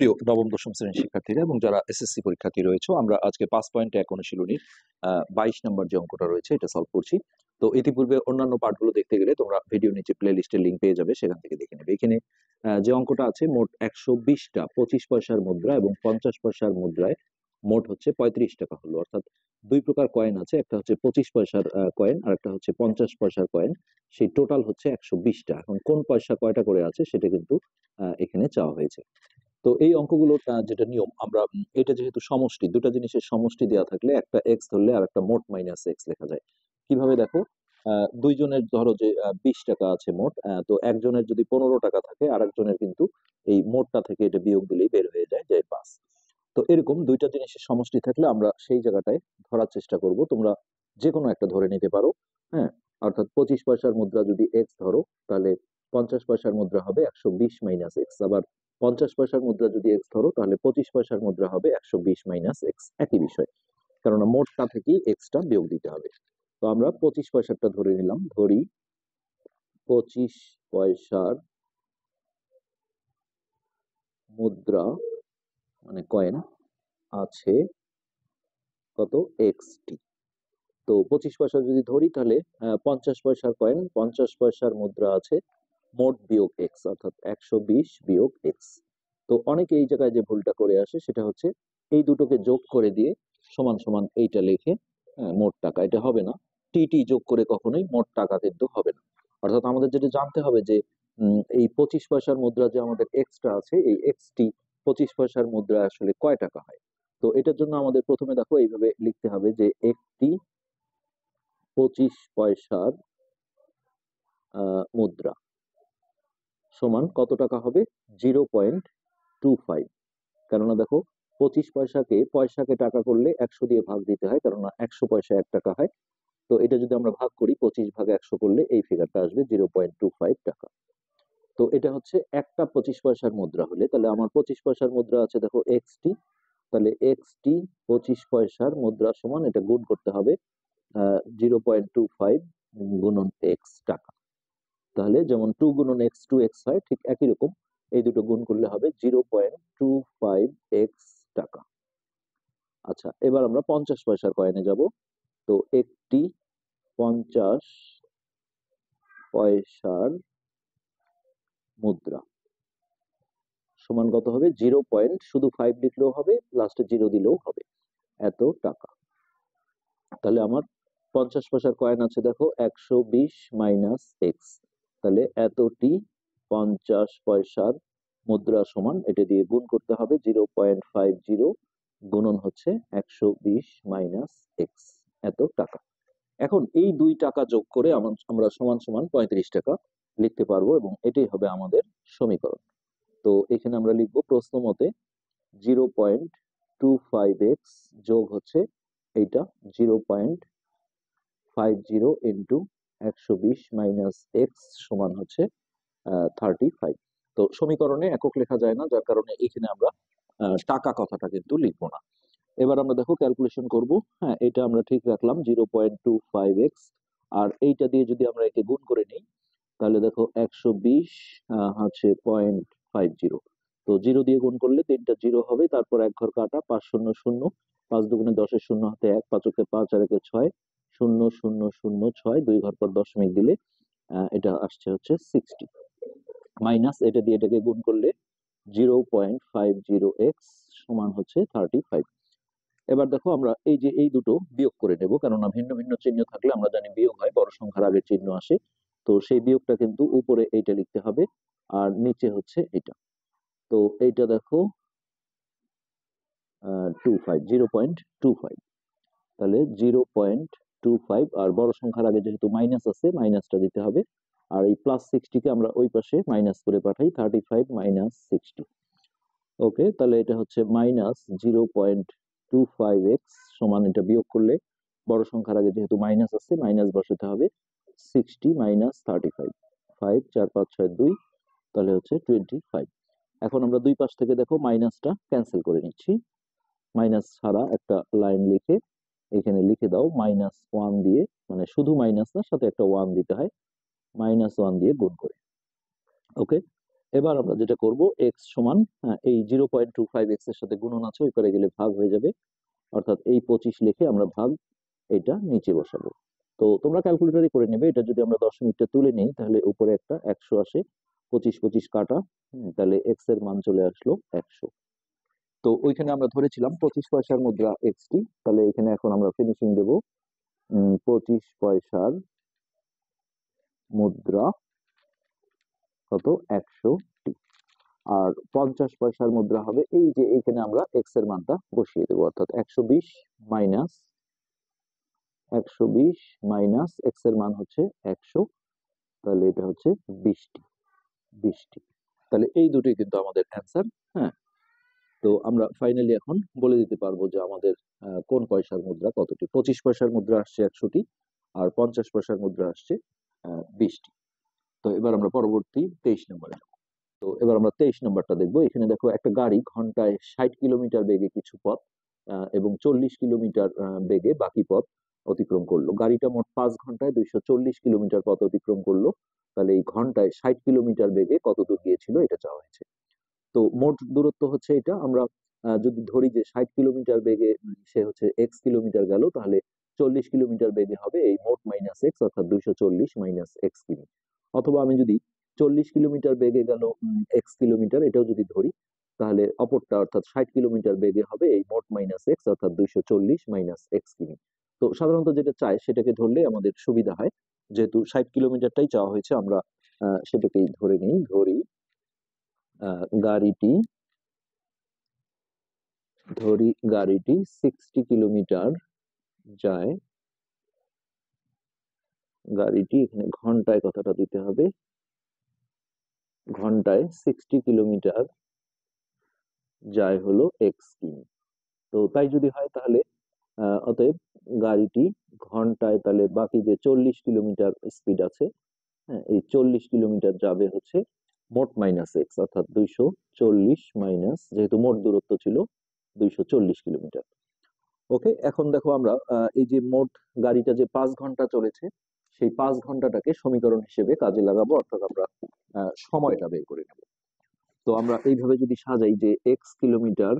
প্রিয় নবম দশম শ্রেণীর শিক্ষার্থীরা এবং যারা এসএসসি পরীক্ষার্থী রয়েছে, আমরা আজকে 5.1 অনুশীলনীর 22 নম্বর যে অঙ্কটা রয়েছে এটা সলভ করছি। তো ইতিপূর্বে অন্যান্য পার্টগুলো দেখতে গেলে তোমরা ভিডিও নিচে প্লে লিস্টের লিঙ্ক পেয়ে যাবে, সেখান থেকে দেখে নেবে। এখানে যে অঙ্কটা আছে, মোট 120টা 25 পয়সার মুদ্রা এবং 50 পয়সার মুদ্রায় মোট হচ্ছে 35 টাকা হলো। অর্থাৎ দুই প্রকার কয়েন আছে, একটা হচ্ছে 25 পয়সার কয়েন আর একটা হচ্ছে 50 পয়সার কয়েন। সেই টোটাল হচ্ছে 120টা। এখন কোন পয়সা কয়টা করে আছে সেটা কিন্তু এখানে চাওয়া হয়েছে। তো এই অঙ্কগুলোর যেটা নিয়ম, আমরা এটা যেহেতু সমষ্টি, দুটো জিনিসের সমষ্টি দেওয়া থাকলে একটা এক্স ধরলে আর একটা মোট মাইনাস এক্স লেখা যায়। কিভাবে দেখো, দুইজনের ধরো যে 20 টাকা আছে মোট, তো একজনের যদি 15 টাকা থাকে আর একজনের কিন্তু এই মোটটা থেকে এটা বিয়োগ দিলেই বের হয়ে যায় যে 5। তো এরকম দুইটা জিনিসের সমষ্টি থাকলে আমরা সেই জায়গাটায় ধরার চেষ্টা করব। তোমরা যে কোনো একটা ধরে নিতে পারো। হ্যাঁ, অর্থাৎ 25 পয়সার মুদ্রা যদি এক্স ধরো, তাহলে 50 পয়সার মুদ্রা হবে 120 মাইনাস এক্স। আবার 50 পয়সার মুদ্রা যদি এক্স ধরো, তাহলে 25 পয়সার মুদ্রা হবে 120 মাইনাস এক্স, একই বিষয়। কেননা মোটটা থেকেই এক্সটা বিয়োগ দিতে হবে। তো আমরা 25 পয়সারটা ধরে নিলাম। ধরি 25 পয়সার মুদ্রা মানে কয়েন আছে কত, এক্সটি। তো 25 পয়সা যদি ধরি, তাহলে 50 পয়সার কয়েন 50 পয়সার মুদ্রা আছে মোট বিয়োগ এক্স, অর্থাৎ 120 বিয়োগ এক্স। তো অনেকে এই জায়গায় যে ভুলটা করে আসে সেটা হচ্ছে এই দুটোকে যোগ করে দিয়ে সমান সমান এইটা লিখে মোট টাকা, এটা হবে না। টি যোগ করে কখনোই মোট টাকা কিন্তু হবে না। অর্থাৎ আমাদের যেটা জানতে হবে যে এই 25 পয়সার মুদ্রা যে আমাদের এক্সট্রা আছে, এই এক্সটি 25 পয়সার মুদ্রা আসলে কয় টাকা হয়। তো এটার জন্য আমাদের প্রথমে দেখো এইভাবে লিখতে হবে যে একটি 25 পয়সার মুদ্রা সমান কত টাকা হবে, 0.25। কেননা দেখো 25 পয়সাকে টাকা করলে 100 দিয়ে ভাগ দিতে হয়, কেননা 100 পয়সা 1 টাকা হয়। তো এটা যদি আমরা ভাগ করি, 25 ভাগে 100 করলে এই ফিগারটা আসবে 0.25 টাকা। তো এটা হচ্ছে একটা 25 পয়সার মুদ্রা হলে, তাহলে আমার 25 পয়সার মুদ্রা আছে দেখো এক্সটি, তাহলে এক্সটি 25 পয়সার মুদ্রা সমান, এটা গুণ করতে হবে 0.25 গুণন এক্স টাকা। তাহলে যেমন 2 গুণন এক্স 2x হয়, ঠিক একই রকম এই দুটো গুণ করলে হবে 0.25x টাকা। আচ্ছা, এবার আমরা 50 পয়সার কয়েনে যাব। তো একটি 50 পয়সার মুদ্রা সমান কত হবে, 0. শুধু 5 লিখলেও হবে, লাস্টে 0 দিলেও হবে, এত টাকা। তাহলে আমার 50 পয়সার কয়েন আছে দেখো 120 মাইনাস এক্স, তাহলে এতটি 50 পয়সার মুদ্রা সমান, এটা দিয়ে গুণ করতে হবে 0.50 গুণন হচ্ছে 120 মাইনাস এক্স, এত টাকা। এখন এই 2 টাকা যোগ করে আমরা সমান সমান 35 টাকা লিখতে পারবো এবং এটাই হবে আমাদের সমীকরণ। তো এখানে আমরা লিখবো প্রশ্ন মতে 0.25x যোগ হচ্ছে এইটা 0.50 ইন্টু 120 মাইনাস এক্স সমান হচ্ছে 35। তো সমীকরণে একক লেখা যায় না, যার কারণে এখানে আমরা টাকা কথাটা কিন্তু লিখবো না। এবার আমরা দেখো ক্যালকুলেশন করব। হ্যাঁ, এটা আমরা ঠিক রাখলাম 0.25x, আর এইটা দিয়ে যদি আমরা একে গুণ করে নিই, তাহলে দেখো 120 হচ্ছে 0.50। তো 0 দিয়ে গুণ করলে 3টা 0 হবে, তারপর এক ঘর কাটা, 5 শূন্য শূন্য, 5 দুগুণে 10-এর শূন্য হাতে 1, 5 ওকে 5 আর একে 6, 0 0 0 6, 2 ঘর পর দশমিক দিলে এটা আসছে হচ্ছে 60, মাইনাস এটা দিয়ে এটাকে গুণ করলে 0.50x সমান হচ্ছে 35। এবার দেখো আমরা এই যে এই দুটো বিয়োগ করে নেব, কেননা ভিন্ন ভিন্ন চিহ্ন থাকলে আমরা জানি বিয়োগ হয়, বড় সংখ্যার আগে চিহ্ন আসে। তো সেই বিয়োগটা কিন্তু উপরে এইটা লিখতে হবে আর নিচে হচ্ছে এটা। তো এইটা দেখো 0.25, তাহলে 0.25, আর বড় সংখ্যার আগে যেহেতু মাইনাস আছে মাইনাসটা দিতে হবে, আর এই প্লাস 60 কে আমরা ওই পাশে মাইনাস করে পাঠাই, 35 মাইনাস 60। ওকে, তাহলে এটা হচ্ছে মাইনাস 0.25x সমান, এটা বিয়োগ করলে বড় সংখ্যার আগে যেহেতু মাইনাস আছে মাইনাস বসাতে হবে, 60 মাইনাস 35, 5 4 5 6 2, তাহলে হচ্ছে 25। এখন আমরা দুই পাশ থেকে দেখো মাইনাসটা ক্যান্সেল করে নিচ্ছি। মাইনাস ছাড়া একটা লাইন লিখে এখানে লিখে দাও -1 দিয়ে, মানে শুধু মাইনাস না, সাথে একটা 1 দিতে হয়, -1 দিয়ে গুণ করে। ওকে, এবার আমরা যেটা করব এক্স সমান, হ্যাঁ, এই 0.25 এক্স এর সাথে গুণন আছে, ওই পারে গেলে ভাগ হয়ে যাবে, অর্থাৎ এই 25 লিখে আমরা ভাগ এটা নিচে বসাবো। তো তোমরা ক্যালকুলেটরই করে নেবে। এটা যদি আমরা দশমিকটা তুলে নিই তাহলে উপরে একটা 100 আসে, 25 25 কাটা, তাহলে এক্স এর মান চলে আসলো 100। তো ওইখানে আমরা ধরেছিলাম 25 পয়সার মুদ্রা এক্স টি, তাহলে এখানে এখন আমরা ফিনিশিং দেব 25 পয়সার মুদ্রা কত 100 টি। আর 50 পয়সার মুদ্রা হবে এই যে এইখানে আমরা এক্স এর মানটা বসিয়ে দেবো, অর্থাৎ 120 মাইনাস 120 মাইনাস এক্স এর মান হচ্ছে 100, তাহলে এটা হচ্ছে 20টি। 20টি, তাহলে এই দুটোই কিন্তু আমাদের অ্যান্সার। হ্যাঁ, তো আমরা ফাইনালি এখন বলে দিতে পারবো যে আমাদের কোন পয়সার মুদ্রা কতটি। 25 পয়সার মুদ্রা আসছে 100টি, আর 50 পয়সার মুদ্রা আসছে 20টি। তো এবার আমরা পরবর্তী 23 নম্বরে। তো এবার আমরা 23 নম্বরটা দেখবো। এখানে দেখো একটা গাড়ি ঘন্টায় 60 কিলোমিটার বেগে কিছু পথ এবং 40 কিলোমিটার বেগে বাকি পথ অতিক্রম করলো। গাড়িটা মোট 5 ঘন্টায় 240 কিলোমিটার পথ অতিক্রম করলো। তাহলে এই ঘন্টায় 60 কিলোমিটার বেগে কত দূর গিয়েছিল এটা চাওয়া হয়েছে। তো মোট দূরত্ব হচ্ছে এটা। আমরা যদি ধরি যে 60 কিলোমিটার বেগে সে হচ্ছে এক্স কিলোমিটার গেল, তাহলে 40 কিলোমিটার বেগে হবে এই মোট মাইনাস এক্স, অর্থাৎ 240 মাইনাস এক্স কিমি। অথবা আমি যদি 40 কিলোমিটার বেগে গেল এক্স কিলোমিটার, এটাও যদি ধরি, তাহলে অপরটা অর্থাৎ 60 কিলোমিটার বেগে হবে এই মোট মাইনাস এক্স, অর্থাৎ 240 মাইনাস এক্স কিমি। তো সাধারণত যেটা চাই সেটাকে ধরলে আমাদের সুবিধা হয়। যেহেতু 60 কিলোমিটারটাই চাওয়া হয়েছে, আমরা সেটাকেই ধরে নিই। ধরি গাড়িটি গাড়িটি 60 কিলোমিটার যায়। গাড়িটি এখানে ঘন্টায় কথাটা দিতে হবে, ঘন্টায় 60 কিলোমিটার যায় হলো এক্স কিমি। তো তাই যদি হয় তাহলে অতএব গাড়িটি ঘন্টায়, তাহলে বাকি যে 40 কিলোমিটার স্পিড আছে, হ্যাঁ, এই 40 কিলোমিটার যাবে হচ্ছে মোট মাইনাস এক্স, অর্থাৎ 240 মাইনাস, যেহেতু মোট দূরত্ব ছিল 240 কিলোমিটার। ওকে, এখন দেখো আমরা এই যে মোট গাড়িটা যে 5 ঘন্টা চলেছে, সেই 5 ঘন্টাটাকে সমীকরণ হিসেবে কাজে লাগাবো, অর্থাৎ আমরা সময়টা বের করে নেব। তো আমরা এইভাবে যদি সাজাই যে এক্স কিলোমিটার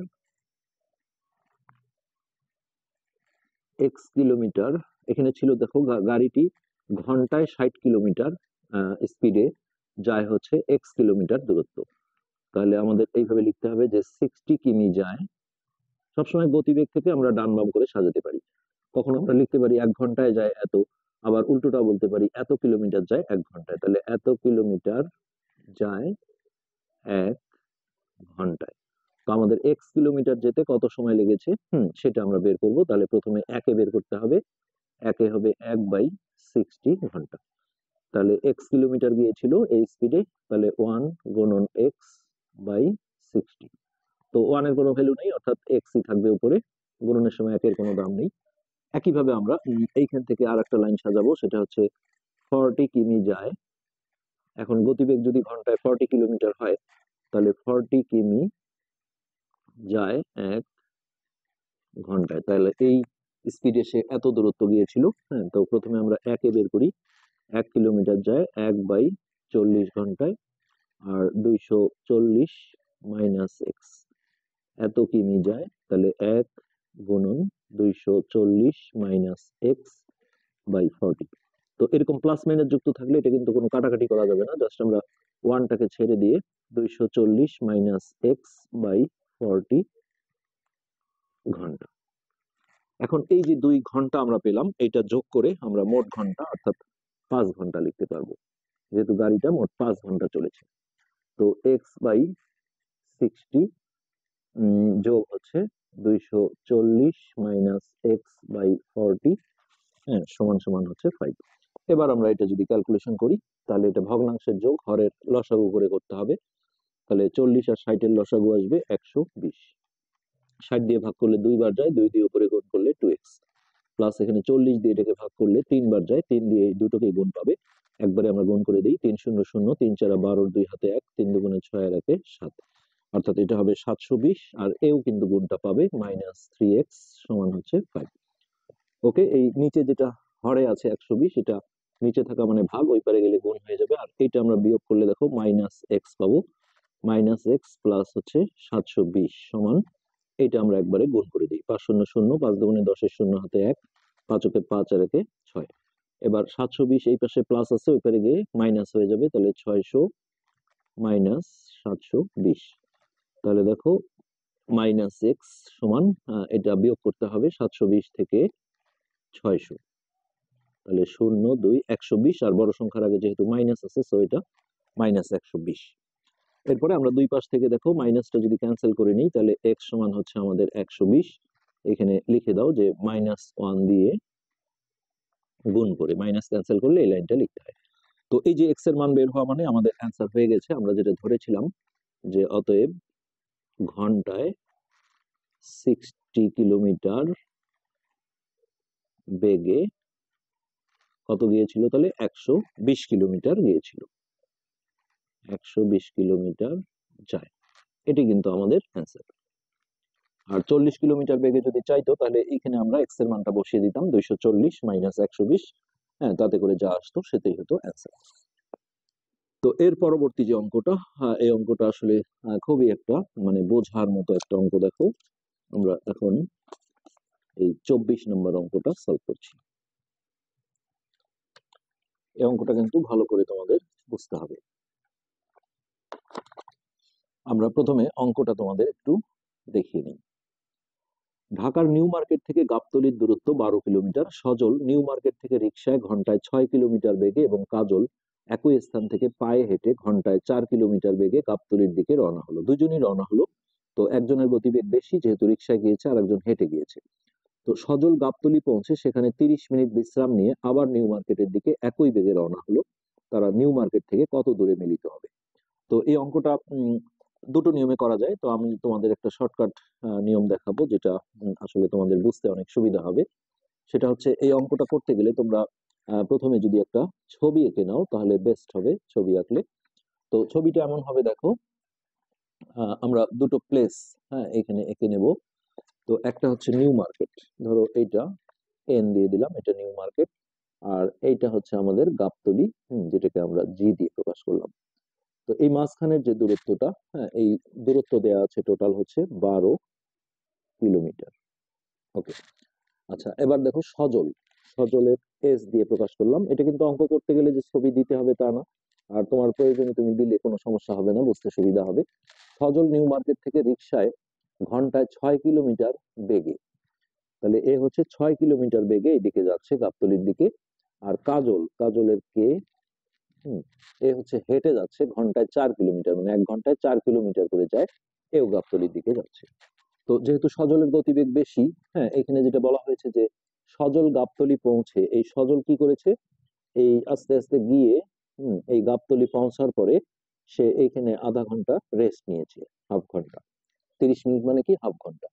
এখানে ছিল, দেখো গাড়িটি ঘন্টায় 60 কিলোমিটার স্পিডে যায় হচ্ছে এক্স কিলোমিটার দূরত্ব। তাহলে আমাদের এইভাবে লিখতে হবে যে 60 কিমি যায়। সবসময় গতিবেগ থেকে আমরা ডান বাম করে সাজাতে পারি। কখনো আমরা লিখতে পারি 1 ঘন্টায় যায় এত, আবার উল্টোটা বলতে পারি এত কিলোমিটার যায় 1 ঘন্টায়। তাহলে এত কিলোমিটার যায় 1 ঘন্টায়। তো আমাদের এক্স কিলোমিটার যেতে কত সময় লেগেছে সেটা আমরা বের করব। তাহলে প্রথমে একে বের করতে হবে। একে হবে 1/60 ঘন্টা। তাহলে এক্স কিলোমিটার গিয়েছিল এই স্পিডে, তাহলে 1 গুণন এক্স বাই 60। তো 1 এর কোনো ভ্যালু নেই, অর্থাৎ এক্সই থাকবে উপরে, গুণনের সময় একের কোনো দাম নেই। একইভাবে আমরা এইখান থেকে আর একটা লাইন সাজাবো, সেটা হচ্ছে 40 কিমি যায়। এখন গতিবেগ যদি ঘন্টায় 40 কিলোমিটার হয়, তাহলে 40 কিমি যায় 1 ঘন্টায়। তাহলে এই স্পিডে সে এত দূরত্ব গিয়েছিল। হ্যাঁ, তো প্রথমে আমরা একে বের করি। 1 কিলোমিটার যায় 1/40 ঘন্টায়, আর 240 মাইনাস এক্স, এত কিমি যায়, তাহলে 1 গুণন 240 মাইনাস এক্স বাই 40। তো এরকম প্লাস মাইনাস যুক্ত থাকলে এটা কিন্তু কোনো কাটাকাটি করা যাবে না, জাস্ট আমরা ওয়ানটাকে ছেড়ে দিয়ে 240 মাইনাস এক্স বাই 40 ঘন্টা। এখন এই যে 2 ঘন্টা আমরা পেলাম, এটা যোগ করে আমরা মোট ঘন্টা অর্থাৎ 5 ঘন্টা লিখতে পারবো, যেহেতু গাড়িটা মোট 5 ঘন্টা চলেছে। তো এক্স বাই 60 যোগ হচ্ছে 240 মাইনাস এক্স বাই 40, হ্যাঁ, সমান সমান হচ্ছে 5। এবার আমরা এটা যদি ক্যালকুলেশন করি, তাহলে এটা ভগ্নাংশের যোগ, হরের লসাগু করে করতে হবে। তাহলে 40 আর 60 এর লসাগু আসবে 120। 60 দিয়ে ভাগ করলে 2 বার যায়, 2 দিয়ে উপরে গুণ করলে 2x, প্লাস এখানে 40 দিয়ে এটাকে ভাগ করলে 3 বার যায়, 3 দিয়ে এই দুটোকেই গুণ পাবে। একবারে আমরা গুণ করে দিই, 3 0 0, 3 4 12, 2 হাতে 1, 3 দুগুণে 6 আর 1 7, অর্থাৎ এটা হবে 720। আর এও কিন্তু গুণটা পাবে, মাইনাস 3x সমান হচ্ছে 5। ওকে, এই নিচে যেটা হরে আছে 120, এটা নিচে থাকা মানে ভাগ, ওই পারে গেলে গুণ হয়ে যাবে। আর এটা আমরা বিয়োগ করলে দেখো মাইনাস এক্স পাবো, মাইনাস এক্স প্লাস হচ্ছে 720 সমান, এটা আমরা একবারে গুণ করে দিই। 5 শূন্য শূন্য, 5 দুগুণে 10-এর শূন্য হাতে 1, 5 ওকে 5 আর একে 6। এবার 720 এই পাশে প্লাস আছে, ওই পারে গিয়ে মাইনাস হয়ে যাবে, তাহলে 600 মাইনাস 720। তাহলে দেখো মাইনাস এক্স সমান, এটা বিয়োগ করতে হবে 720 থেকে 600, তাহলে 0 2 120, আর বড় সংখ্যার আগে যেহেতু মাইনাস আছে সো এটা মাইনাস 120। এরপরে আমরা দুই পাশ থেকে দেখো মাইনাসটা যদি ক্যান্সেল করে নিই, তাহলে এক্স সমান হচ্ছে আমাদের 120। এখানে লিখে দাও যে -1 দিয়ে গুণ করে, মাইনাস ক্যান্সেল করলে এই লাইনটা লিখতে হয়। তো এই যে এক্স এর মান বের হওয়া মানে আমাদের অ্যান্সার হয়ে গেছে। আমরা যেটা ধরেছিলাম যে অতএব ঘন্টায় 60 কিলোমিটার বেগে কত গিয়েছিল, তাহলে 120 কিলোমিটার গিয়েছিল, 120 কিলোমিটার যায়। এটি কিন্তু আমাদের অ্যান্সার। আর 40 কিলোমিটার বেগে যদি চাইতো তাহলে এখানে আমরা এক্স এর মানটা বসিয়ে দিতাম 240 মাইনাস 120, হ্যাঁ, তাতে করে যা আসতো সেটাই হতো অ্যান্সার। তো এর পরবর্তী যে অঙ্কটা, এই অঙ্কটা আসলে খুবই একটা মানে বোঝার মতো একটা অঙ্ক। দেখো আমরা এখন এই 24 নম্বর অঙ্কটা সলভ করছি। এই অঙ্কটা কিন্তু ভালো করে তোমাদের বুঝতে হবে। আমরা প্রথমে অঙ্কটা তোমাদের একটু দেখিয়ে নিই। ঢাকার নিউ মার্কেট থেকে গাবতলীর দূরত্ব 12 কিলোমিটার। সজল নিউ মার্কেট থেকে রিকশায় ঘন্টায় 6 কিলোমিটার বেগে এবং কাজল একই স্থান থেকে পায়ে হেঁটে ঘন্টায় 4 কিলোমিটার বেগে গাবতলীর দিকে রওনা হলো। দুজনই রওনা হলো, তো একজনের গতিবেগ বেশি যেহেতু রিকশায় গিয়েছে, আর একজন হেঁটে গিয়েছে। তো সজল গাবতলী পৌঁছে সেখানে 30 মিনিট বিশ্রাম নিয়ে আবার নিউ মার্কেটের দিকে একই বেগে রওনা হলো। তারা নিউ মার্কেট থেকে কত দূরে মিলিত হবে? তো এই অঙ্কটা দুটো নিয়মে করা যায়। তো আমি তোমাদের একটা শর্টকাট নিয়ম দেখাবো, যেটা আসলে তোমাদের বুঝতে অনেক সুবিধা হবে। সেটা হচ্ছে এই অঙ্কটা করতে গেলে তোমরা প্রথমে যদি একটা ছবি এঁকে নাও তাহলে বেস্ট হবে, ছবি আঁকলে। তো ছবিটা এমন হবে, দেখো আমরা দুটো প্লেস, হ্যাঁ, এখানে এঁকে নেব। তো একটা হচ্ছে নিউ মার্কেট, ধরো এইটা এন দিয়ে দিলাম, এটা নিউ মার্কেট। আর এইটা হচ্ছে আমাদের গাবতলী, যেটাকে আমরা জি দিয়ে প্রকাশ করলাম। তো এই মাঝখানের যে দূরত্বটা, হ্যাঁ, এই দূরত্ব দেওয়া আছে টোটাল হচ্ছে 12 কিলোমিটার। ওকে, আচ্ছা এবার দেখো সজল, সজলের এস দিয়ে প্রকাশ করলাম। এটা কিন্তু অঙ্ক করতে গেলে যে ছবি দিতে হবে তা না, আর তোমার প্রয়োজনে তুমি দিলে কোনো সমস্যা হবে না, বুঝতে সুবিধা হবে। সজল নিউ মার্কেট থেকে রিকশায় ঘন্টায় 6 কিলোমিটার বেগে, তাহলে এ হচ্ছে 6 কিলোমিটার বেগে এদিকে যাচ্ছে গাবতলীর দিকে। আর কাজল, কাজলের কে, এ হচ্ছে হেঁটে যাচ্ছে ঘন্টায় 4 কিলোমিটার, মানে 1 ঘন্টায় 4 কিলোমিটার করে যায়, এও গাবতলীর দিকে যাচ্ছে। তো যেহেতু সজলের গতিবেগ বেশি, হ্যাঁ, এখানে যেটা বলা হয়েছে যে সজল গাবতলী পৌঁছে, এই সজল কি করেছে, এই আস্তে আস্তে গিয়ে এই গাবতলী পৌঁছার পরে সে এইখানে আধা ঘন্টা রেস্ট নিয়েছে, হাফ ঘন্টা। 30 মিনিট মানে কি হাফ ঘন্টা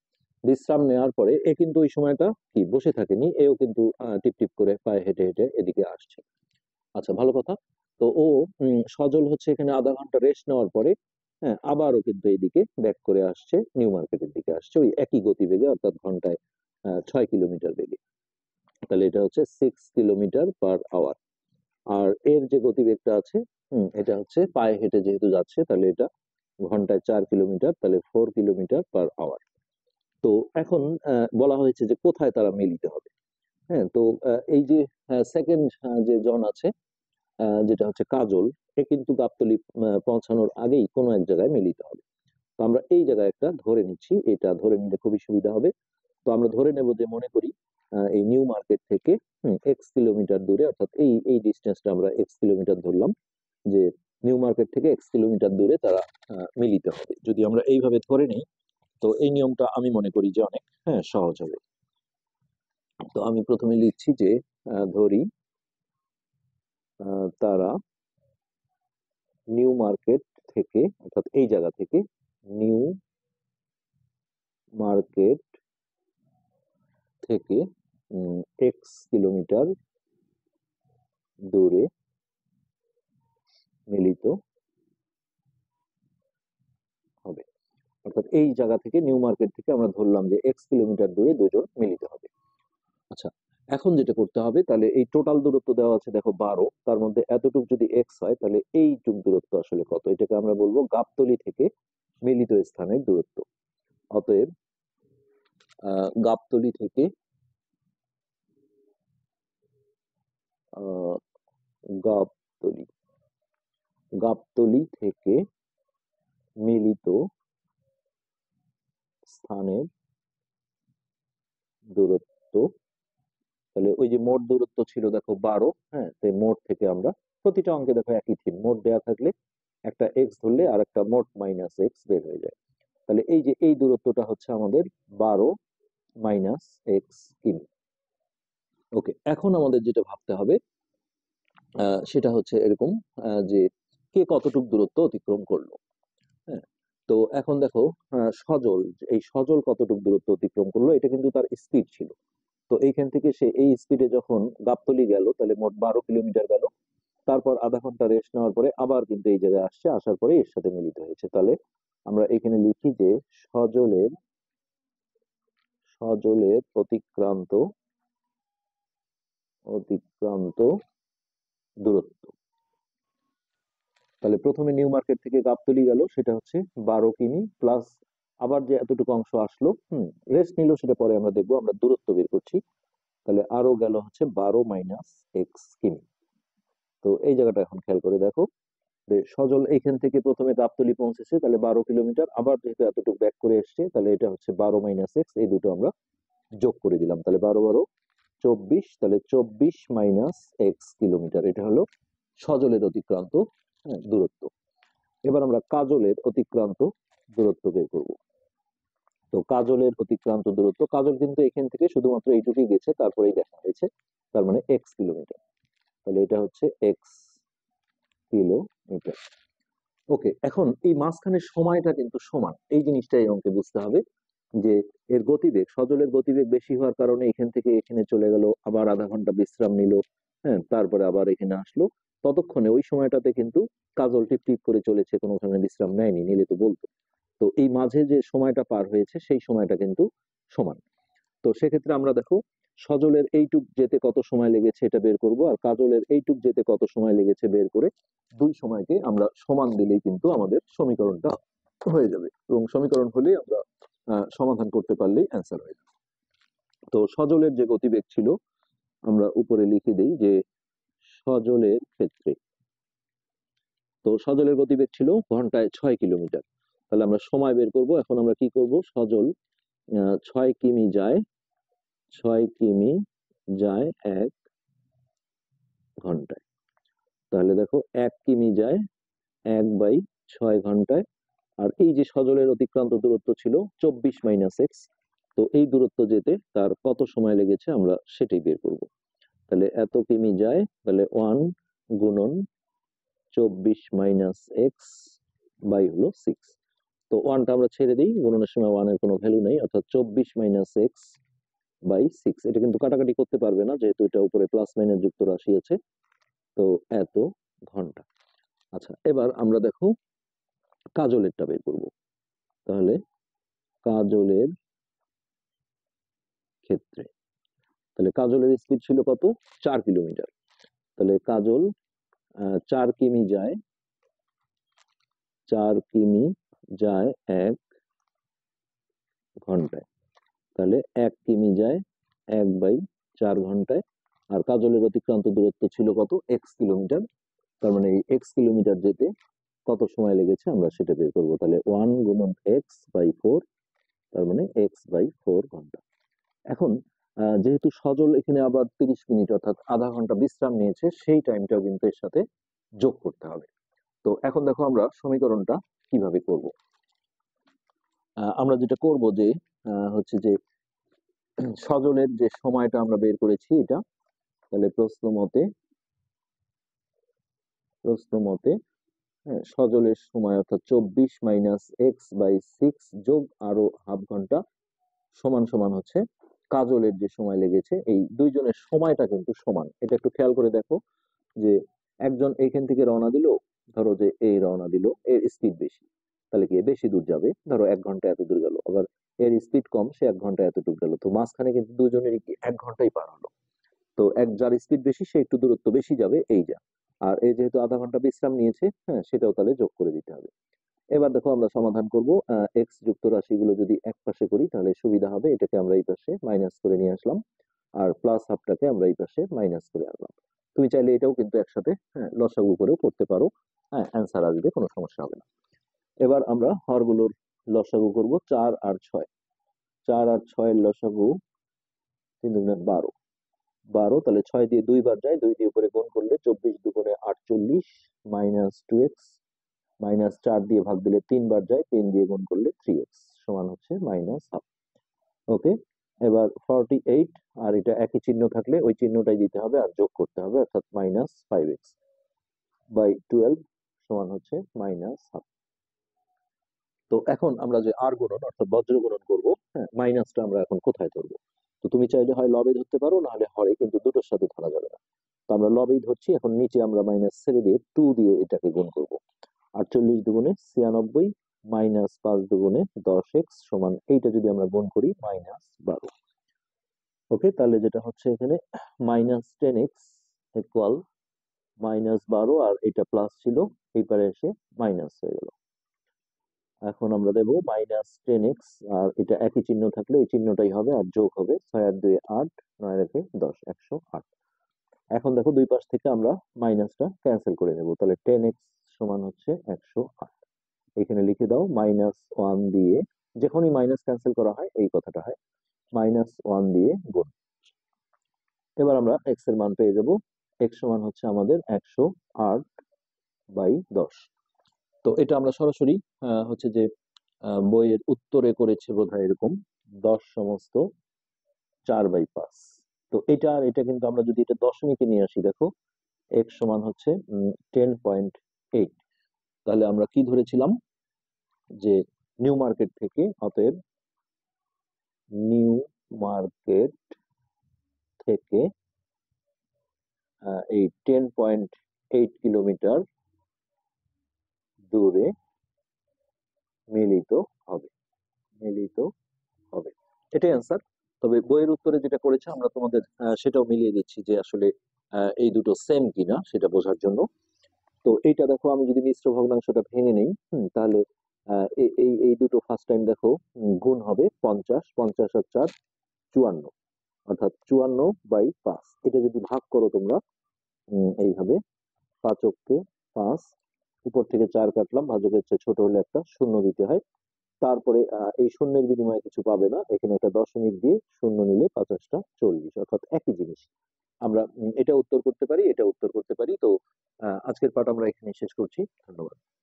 বিশ্রাম নেওয়ার পরে এ কিন্তু ওই সময়টা কি বসে থাকেনি, এও কিন্তু টিপ টিপ করে পায়ে হেঁটে হেঁটে এদিকে আসছে। আচ্ছা, ভালো কথা। তো ও সজল হচ্ছে এখানে আধা ঘন্টা রেস্ট নেওয়ার পরে, হ্যাঁ, আবারও কিন্তু এইদিকে ব্যাক করে আসছে, নিউ মার্কেটের দিকে আসছে ওই একই গতিবেগে, অর্থাৎ ঘন্টায় 6 কিলোমিটার বেগে। তাহলে এটা হচ্ছে 6 কিলোমিটার/আওয়ার। আর এর যে গতিবেগটা আছে, এটা হচ্ছে পায়ে হেঁটে যেহেতু যাচ্ছে, তাহলে এটা ঘন্টায় 4 কিলোমিটার, তাহলে 4 কিলোমিটার/আওয়ার। তো এখন বলা হয়েছে যে কোথায় তারা মিলিত হবে। হ্যাঁ, তো এই যে সেকেন্ড যে জন আছে, যেটা হচ্ছে কাজল, এ কিন্তু গাবতলী পৌঁছানোর আগেই কোনো এক জায়গায় মিলিত হবে। তো আমরা এই জায়গায় একটা ধরে নিচ্ছি, এটা ধরে নিলে খুবই সুবিধা হবে। তো আমরা ধরে নেব যে, মনে করি এই নিউ মার্কেট থেকে এক্স কিলোমিটার দূরে, অর্থাৎ এই এই ডিস্টেন্সটা আমরা এক্স কিলোমিটার ধরলাম, যে নিউ মার্কেট থেকে এক্স কিলোমিটার দূরে তারা মিলিত হবে। যদি আমরা এইভাবে ধরে নিই, তো এই নিয়মটা আমি মনে করি যে অনেক, হ্যাঁ, সহজ হবে। তো আমি প্রথমে লিখছি যে ধরি তারা নিউ মার্কেট থেকে, অর্থাৎ এই জায়গা থেকে নিউ মার্কেট থেকে এক্স কিলোমিটার দূরে মিলিত হবে। অর্থাৎ এই জায়গা থেকে নিউ মার্কেট থেকে আমরা ধরলাম যে এক্স কিলোমিটার দূরে দুজন মিলিত হবে। আচ্ছা, এখন যেটা করতে হবে, তাহলে এই টোটাল দূরত্ব দেওয়া আছে দেখো 12, তার মধ্যে এতটুক যদি এক্স হয় তাহলে এইটুক দূরত্ব আসলে কত, এটাকে আমরা বলবো গাবতলী থেকে মিলিত স্থানের দূরত্ব। অতএব গাবতলী থেকে আহ গাবতলী গাবতলী থেকে মিলিত স্থানের দূরত্ব, তাহলে ওই যে মোট দূরত্ব ছিল দেখো 12, হ্যাঁ, তাই মোট থেকে আমরা প্রতিটা অঙ্কে দেখো একই থিম, মোট দেয়া থাকলে একটা এক্স ধরলে আর একটা মোট মাইনাস এক্স বের হয়ে যায়। তাহলে এই যে এই দূরত্বটা হচ্ছে আমাদের 12 মাইনাস এক্স কিমি। ওকে, এখন আমাদের যেটা ভাবতে হবে সেটা হচ্ছে এরকম, যে কে কতটুক দূরত্ব অতিক্রম করলো। হ্যাঁ, তো এখন দেখো সজল, এই সজল কতটুক দূরত্ব অতিক্রম করলো, এটা কিন্তু তার স্পিড ছিল। তো এইখান থেকে সে এই স্পিডে যখন গাবতলী গেল তাহলে মোট 12 কিলোমিটার গেল, তারপর আধা ঘন্টা রেস্ট নেওয়ার পরে আবার কিন্তু এই জায়গায় আসছে, আসার পরে এর সাথে মিলিত হয়েছে। তাহলে আমরা এখানে লিখি যে সজলের সজলের অতিক্রান্ত অতিক্রান্ত দূরত্ব। তাহলে প্রথমে নিউ মার্কেট থেকে গাবতলী গেল, সেটা হচ্ছে 12 কিমি, প্লাস আবার যে এতটুকু অংশ আসলো, রেস্ট নিল, সেটা পরে আমরা দেখবো, আমরা দূরত্ব বের করছি। তাহলে আরো গেল হচ্ছে 12 - x কিমি। তো এই জায়গাটা এখন খেয়াল করে দেখো যে সজল এইখান থেকে প্রথমে গাবতলী পৌঁছেছে, তাহলে 12 কিলোমিটার, আবার যেহেতু এতটুকু ব্যাক করে এসছে, তাহলে এটা হচ্ছে 12 - x, এই দুটো আমরা যোগ করে দিলাম, তাহলে 12 - 12 = 24, তাহলে 24 - x কিলোমিটার, এটা হলো সজলের অতিক্রান্ত দূরত্ব। এবার আমরা কাজলের অতিক্রান্ত দূরত্ব বের করব। তো কাজলের অতিক্রান্ত দূরত্ব, কাজল কিন্তু এখান থেকে শুধুমাত্র এইটুকুই গেছে, তারপরেই দেখা হয়েছে, তার মানে এক্স কিলোমিটার, তাহলে এটা হচ্ছে এক্স কিলোমিটার। ওকে, এখন এই মাঝখানের সময়টা কিন্তু সমান, এই জিনিসটা এই অঙ্কে বুঝতে হবে, যে এর গতিবেগ, সজলের গতিবেগ বেশি হওয়ার কারণে এখান থেকে এখানে চলে গেল, আবার আধা ঘন্টা বিশ্রাম নিল, হ্যাঁ, তারপরে আবার এখানে আসলো, ততক্ষণে ওই সময়টাতে কিন্তু কাজল টিপ টিপ করে চলেছে, কোনো ধরনের বিশ্রাম নেয়নি, নিলে তো বলতো। তো এই মাঝে যে সময়টা পার হয়েছে সেই সময়টা কিন্তু সমান। তো সেক্ষেত্রে আমরা দেখো সজলের এইটুক যেতে কত সময় লেগেছে এটা বের করব, আর কাজলের এইটুক যেতে কত সময় লেগেছে বের করে দুই সময়কে আমরা সমান দিলেই কিন্তু আমাদের সমীকরণটা হয়ে যাবে, এবং সমীকরণ হলেই আমরা সমাধান করতে পারলেই অ্যান্সার হয়ে যাবে। তো সজলের যে গতিবেগ ছিল আমরা উপরে লিখে দিই যে সজলের ক্ষেত্রে, তো সজলের গতিবেগ ছিল ঘন্টায় 6 কিলোমিটার। তাহলে আমরা সময় বের করব, এখন আমরা কি করব, সজল 6 কিমি যায়, 6 কিমি যায় 1 ঘন্টায়। তাহলে দেখো 1 কিমি যায় 1/6 ঘন্টায়, আর এই যে সজলের অতিক্রান্ত দূরত্ব ছিল 24 - x, তো এই দূরত্ব যেতে তার কত সময় লেগেছে আমরা সেটাই বের করব। তাহলে এত কিমি যায়, তাহলে 1 গুণন 24 - x/হলো 6। তো ওয়ানটা আমরা ছেড়ে দিই, গুণনের সময় ওয়ানের কোনো ভ্যালু নেই, অর্থাৎ 24 - x/6, এটা কিন্তু কাটাকাটি করতে পারবে না যেহেতু এটা উপরে প্লাস মাইনাস যুক্ত রাশি আছে। তো এত ঘন্টা। আচ্ছা, এবার আমরা দেখো কাজলেরটা বের করব। তাহলে কাজলের ক্ষেত্রে, তাহলে কাজলের স্পিড ছিল কত, 4 কিলোমিটার। তাহলে কাজল 4 কিমি যায়, 4 কিমি যায় 1 ঘন্টায়। তাহলে 1 কিমি যায় 1/4 ঘন্টায়, আর কাজলের অতিক্রান্ত দূরত্ব ছিল কত, x কিলোমিটার, তার মানে এই x কিলোমিটার যেতে কত সময় লেগেছে আমরা সেটা বের করবো। তাহলে 1 গুণন x/4, তার মানে x/4 ঘন্টা। এখন যেহেতু সজল এখানে আবার 30 মিনিট অর্থাৎ আধা ঘন্টা বিশ্রাম নিয়েছে, সেই টাইমটাও কিন্তু এর সাথে যোগ করতে হবে। তো এখন দেখো আমরা সমীকরণটা কিভাবে করব। আমরা যেটা করব যে হচ্ছে যে সজলের যে সময়টা আমরা বের করেছি এটা, তাহলে প্রশ্ন মতে হ্যাঁ, সজলের সময় অর্থাৎ 24 - x/6 যোগ আরো হাফ ঘন্টা সমান সমান হচ্ছে কাজলের যে সময় লেগেছে, এই দুইজনের সময়টা কিন্তু সমান। এটা একটু খেয়াল করে দেখো যে একজন এইখান থেকে রওনা দিল, ধরো যে এই রওনা দিল, এর স্পিড বেশি, তাহলে কি বেশি দূর যাবে, ধরো 1 ঘন্টা এত দূর গেল, আবার এর স্পিড কম, সে 1 ঘন্টা এতটুকু গেল, তো মাঝখানে কিন্তু দুজনেরই কি 1 ঘন্টাই পার হলো। তো যার স্পিড বেশি সে একটু দূরত্ব বেশি যাবে এই যা। আর এই যেহেতু আধা ঘন্টা বিশ্রাম নিয়েছে, হ্যাঁ, সেটাও তাহলে যোগ করে দিতে হবে। এবার দেখো আমরা সমাধান করব। এক্স যুক্ত রাশিগুলো যদি এক পাশে করি তাহলে সুবিধা হবে, এটাকে আমরা এই পাশে মাইনাস করে নিয়ে আসলাম, আর প্লাস হাফটাকে আমরা এই পাশে মাইনাস করে আনলাম। তুমি চাইলে এটাও কিন্তু একসাথে, হ্যাঁ, লসাগু করেও করতে পারো। হ্যাঁ, অ্যান্সার আসবে, কোনো সমস্যা হবে না। এবার আমরা হরগুলোর লসাগু করব। 4 আর 6, 4 আর 6 এর লসাগু 3 × 12, 12, তাহলে 6 দিয়ে 2 বার যায়, 2 দিয়ে উপরে গুণ করলে 24 × 2 = 48, -2x, -4 দিয়ে ভাগ দিলে 3 বার যায়, 3 দিয়ে গুণ করলে 3x সমান হচ্ছে -1/2। ওকে, এবার 48, আর এটা একই চিহ্ন থাকলে ওই চিহ্নটাই দিতে হবে আর যোগ করতে হবে, অর্থাৎ -5x/12 সমান হচ্ছে -1/2। তো এখন আমরা যে আর গুণন অর্থাৎ বজ্র গুণন করবো, হ্যাঁ, মাইনাসটা আমরা এখন কোথায় ধরবো? তো তুমি চাইলে হয় লবে ধরতে পারো, না হলে হরে, কিন্তু দুটোর সাথে ধরা যাবে না। তো আমরা লবেই ধরছি। এখন নিচে আমরা মাইনাস ছেড়ে দিয়ে 2 দিয়ে এটাকে গুণ করব। 48 দুগুণে 96, -5 দুগুণে 10x সমান, এইটা যদি আমরা গুণ করি -12। ওকে, তাহলে যেটা হচ্ছে এখানে -10x ইকুয়াল -12, আর এটা প্লাস ছিল, এই পারে এসে মাইনাস হয়ে গেল। এখন আমরা দেবো -10x, আর এটা একই চিহ্ন থাকলে ওই চিহ্নটাই হবে আর যোগ হবে, 6 আর 2 8, 9 আর 10, 108। এখন দেখো দুই পাশ থেকে আমরা মাইনাসটা ক্যান্সেল করে নেব, তাহলে 10x সমান হচ্ছে 108। এখানে লিখে দাও -1 দিয়ে, যখনই মাইনাস ক্যান্সেল করা হয় এই কথাটা হয়, -1 দিয়ে গুণ। এবার আমরা x এর মান পেয়ে যাব। x সমান হচ্ছে আমাদের 108/10। তো এটা আমরা সরাসরি হচ্ছে যে বইয়ের উত্তরে করেছে বোধহয় এরকম, 10 সমস্ত 4/5। তো এটা আর এটা কিন্তু আমরা যদি এটা দশমিকে নিয়ে আসি, দেখো x সমান হচ্ছে 10.8। তাহলে আমরা কি ধরেছিলাম যে নিউ মার্কেট থেকে, অতএব নিউ মার্কেট থেকে এই 10.8 কিলোমিটার দূরে মিলিত হবে, মিলিত হবে, এটাই অ্যান্সার। তবে বইয়ের উত্তরে যেটা করেছে আমরা তোমাদের সেটাও মিলিয়ে দিচ্ছি যে আসলে এই দুটো সেম কিনা সেটা বোঝার জন্য। তো এইটা দেখো, আমি যদি মিশ্র ভগ্নাংশটা ভেঙে নেই, তাহলে এই এই দুটো ফার্স্ট টাইম দেখো গুণ হবে 50, 50 আর 4 54, অর্থাৎ 54/5। এটা যদি ভাগ করো তোমরা এইভাবে, 5 কে 5, উপর থেকে 4 কাটলাম, ভাজকের চেয়ে ছোট হলে একটা শূন্য দিতে হয়। তারপরে এই শূন্যের বিনিময়ে কিছু পাবে না, এখানে একটা দশমিক দিয়ে শূন্য নিলে 50টা 40, অর্থাৎ একই জিনিস। আমরা এটা উত্তর করতে পারি, এটা উত্তর করতে পারি। তো আজকের পাঠ আমরা এখানে শেষ করছি। ধন্যবাদ।